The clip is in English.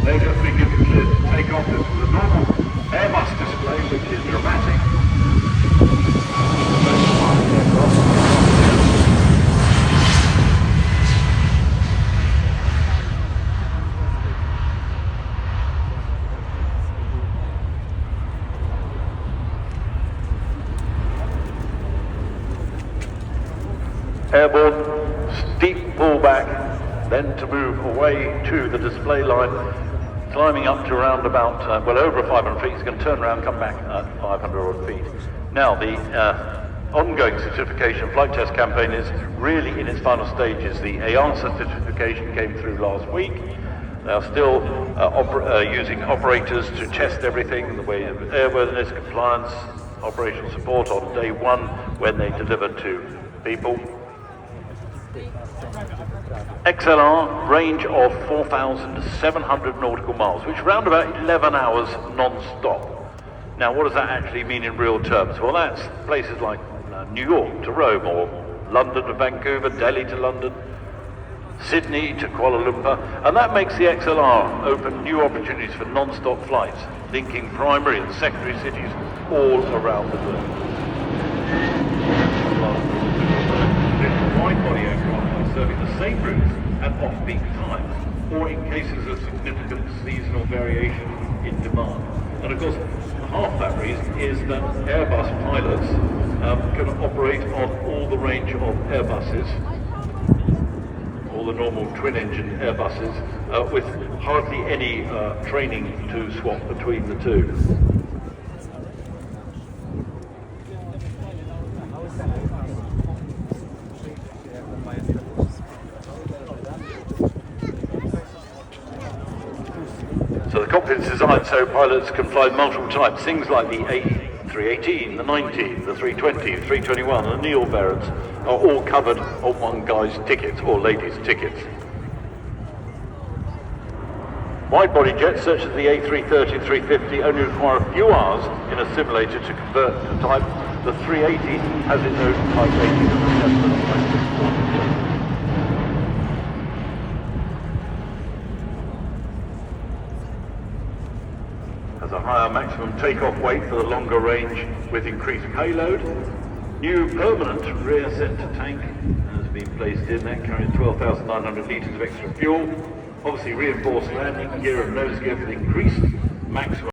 They've just been given clear to take off. This is a normal airbus display, which is dramatic. Airborne, steep pullback, then to move away to the display line, climbing up to around about, well over 500 feet. He's going to turn around, come back at 500 odd feet. Now the ongoing certification flight test campaign is really in its final stages. The ANSA certification came through last week. They are still using operators to test everything, the way of airworthiness, compliance, operational support on day one when they deliver to people. XLR, range of 4,700 nautical miles, which is around about 11 hours non-stop. Now, what does that actually mean in real terms? Well, that's places like New York to Rome, or London to Vancouver, Delhi to London, Sydney to Kuala Lumpur, and that makes the XLR open new opportunities for non-stop flights, linking primary and secondary cities all around the globe. Wide-body aircraft are serving the same routes at off-peak times, or in cases of significant seasonal variation in demand. And of course, half that reason is that Airbus pilots can operate on all the range of Airbuses, all the normal twin-engine Airbuses, with hardly any training to swap between the two. So the cockpit is designed so pilots can fly multiple types, things like the A318, the 90, the 320, the 321 and the Neo variants are all covered on one guy's tickets or lady's tickets. Wide-body jets such as the A330, 350 only require a few hours in a simulator to convert to type. The 380 has its own type rating of assessment. Has a higher maximum takeoff weight for the longer range with increased payload. New permanent rear center tank has been placed in there, carrying 12,900 litres of extra fuel. Obviously reinforced landing gear and nose gear for the increased maximum